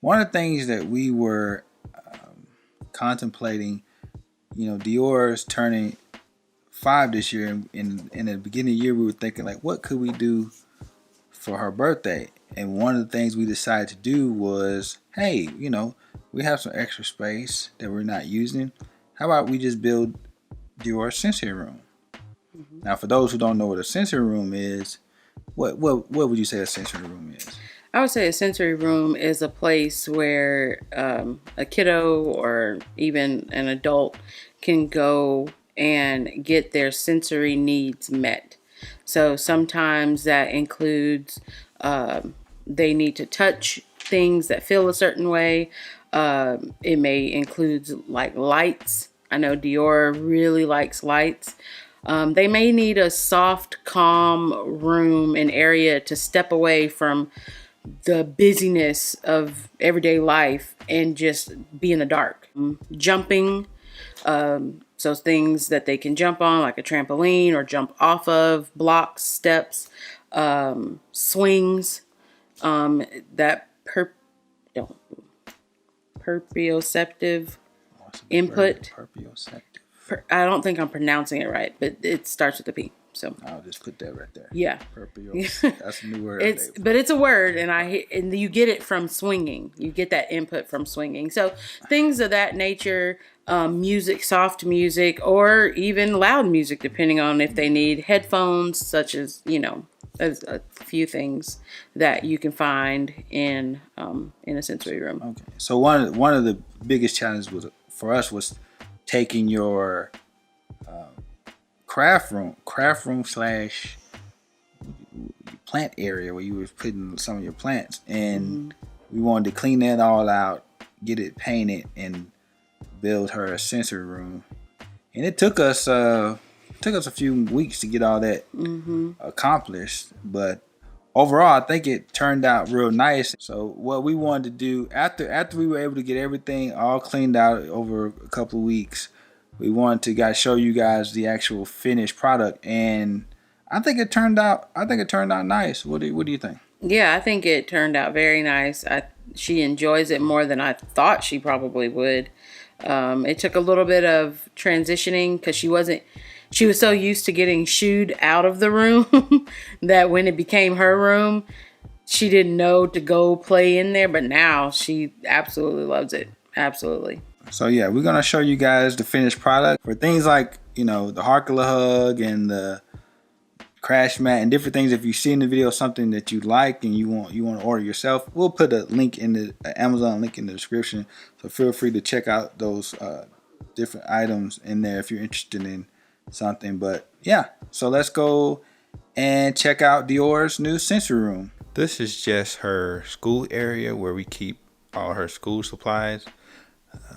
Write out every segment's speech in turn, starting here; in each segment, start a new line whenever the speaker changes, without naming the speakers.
one of the things that we were contemplating, Dior's turning 5 this year. In the beginning of the year, we were thinking like, what could we do for her birthday? And one of the things we decided to do was, hey, we have some extra space that we're not using. How about we just build Dior's sensory room? Mm-hmm. Now, for those who don't know what a sensory room is, what would you say a sensory room is?
I would say a sensory room is a place where a kiddo or even an adult can go and get their sensory needs met. So sometimes that includes they need to touch things that feel a certain way. It may include like lights. I know Dior really likes lights. They may need a soft, calm room, an area to step away from the busyness of everyday life and just be in the dark. Jumping, so things that they can jump on, like a trampoline or jump off of, blocks, steps, swings, that proprioceptive input. I don't think I'm pronouncing it right, but it starts with a P. So
I'll just put that right there.
Yeah,
that's a new word.
But it's a word, and you get it from swinging. You get that input from swinging. So things of that nature, music, soft music, or even loud music, depending on if they need headphones, such as there's a few things that you can find in a sensory room.
Okay, so one of the biggest challenges for us was taking your craft room / plant area where you were putting some of your plants, and we wanted to clean that all out, get it painted, and build her a sensory room. And it took us a few weeks to get all that accomplished, but overall I think it turned out real nice. So what we wanted to do after we were able to get everything all cleaned out over a couple of weeks, we wanted to show you guys the actual finished product, and I think it turned out nice. What do you think?
Yeah, I think it turned out very nice. She enjoys it more than I thought she probably would. It took a little bit of transitioning because she was so used to getting shooed out of the room that when it became her room, she didn't know to go play in there. But now she absolutely loves it. Absolutely.
So yeah, we're gonna show you guys the finished product for things like the Harkula hug and the crash mat and different things. If you see in the video something that you like and you want to order yourself, we'll put a link in the Amazon link in the description. So feel free to check out those different items in there if you're interested in something. But yeah, so let's go and check out Dior's new sensory room. This is just her school area where we keep all her school supplies.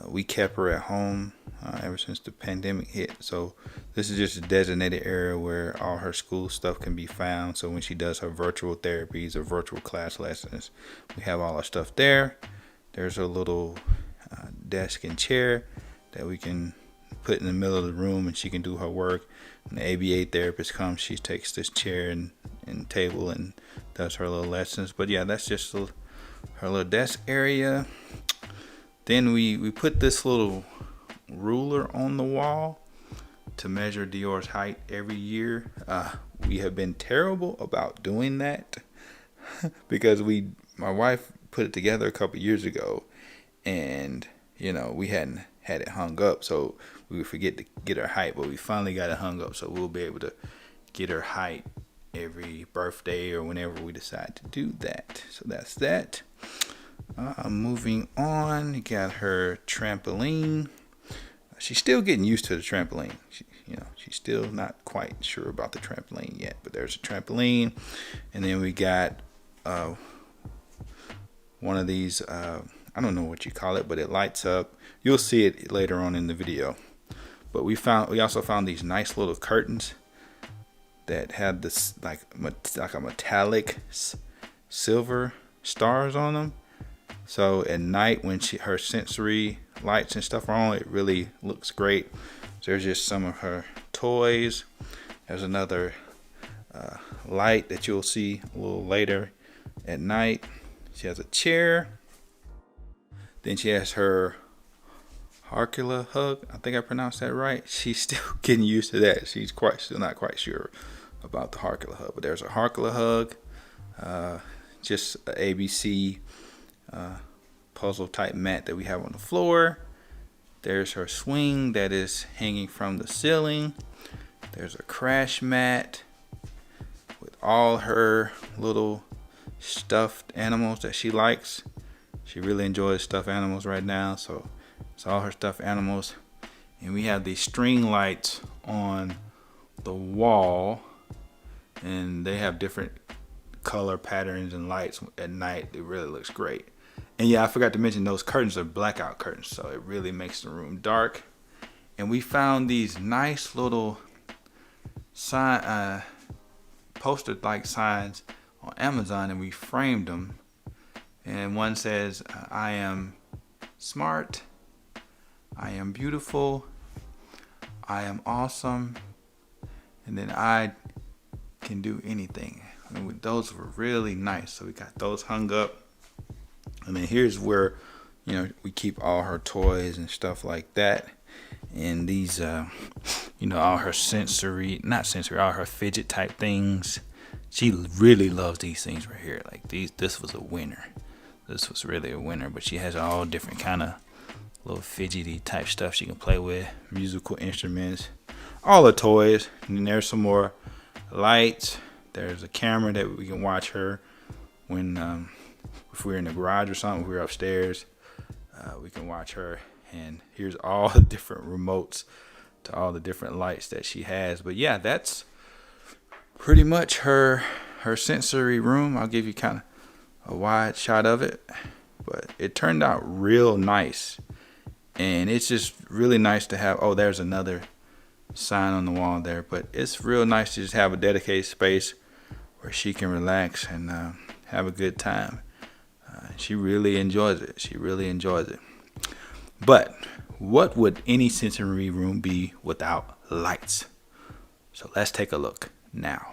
We kept her at home ever since the pandemic hit. So this is just a designated area where all her school stuff can be found. So when she does her virtual therapies or virtual class lessons, we have all our stuff there. There's a little desk and chair that we can put in the middle of the room, and she can do her work. When the ABA therapist comes, she takes this chair and table and does her little lessons. But yeah, that's just her little desk area. Then we put this little ruler on the wall to measure Dior's height every year. We have been terrible about doing that because my wife put it together a couple years ago, and we hadn't had it hung up, so we would forget to get her height. But we finally got it hung up, so we'll be able to get her height every birthday or whenever we decide to do that. So that's that. Moving on, got her trampoline. She's still getting used to the trampoline. She's still not quite sure about the trampoline yet, but there's a trampoline. And then we got one of these, I don't know what you call it, but it lights up. You'll see it later on in the video. But we also found these nice little curtains that had this like a metallic silver stars on them. So at night when her sensory lights and stuff are on, it really looks great. So there's just some of her toys. There's another light that you'll see a little later at night. She has a chair. Then she has her Harkula hug. I think I pronounced that right. She's still getting used to that. She's still not quite sure about the Harkula hug. But there's a Harkula hug. Just a ABC puzzle type mat that we have on the floor. There's her swing that is hanging from the ceiling. There's a crash mat with all her little stuffed animals that she likes. She really enjoys stuffed animals right now, so it's all her stuffed animals. And we have these string lights on the wall, and they have different color patterns and lights at night. It really looks great. And yeah, I forgot to mention those curtains are blackout curtains, so it really makes the room dark. And we found these nice little poster-like signs on Amazon, and we framed them. And one says, I am smart, I am beautiful, I am awesome, and then I can do anything. And those were really nice, so we got those hung up. And then here's where, we keep all her toys and stuff like that. And these, all her all her fidget type things. She really loves these things right here. Like this was a winner. This was really a winner. But she has all different kind of little fidgety type stuff she can play with. Musical instruments. All the toys. And then there's some more lights. There's a camera that we can watch her when, if we're in the garage or something, if we're upstairs, we can watch her. And here's all the different remotes to all the different lights that she has. But yeah, that's pretty much her sensory room. I'll give you kind of a wide shot of it, but it turned out real nice. And it's just really nice to have, there's another sign on the wall there, but it's real nice to just have a dedicated space where she can relax and have a good time. She really enjoys it. But what would any sensory room be without lights? So let's take a look now.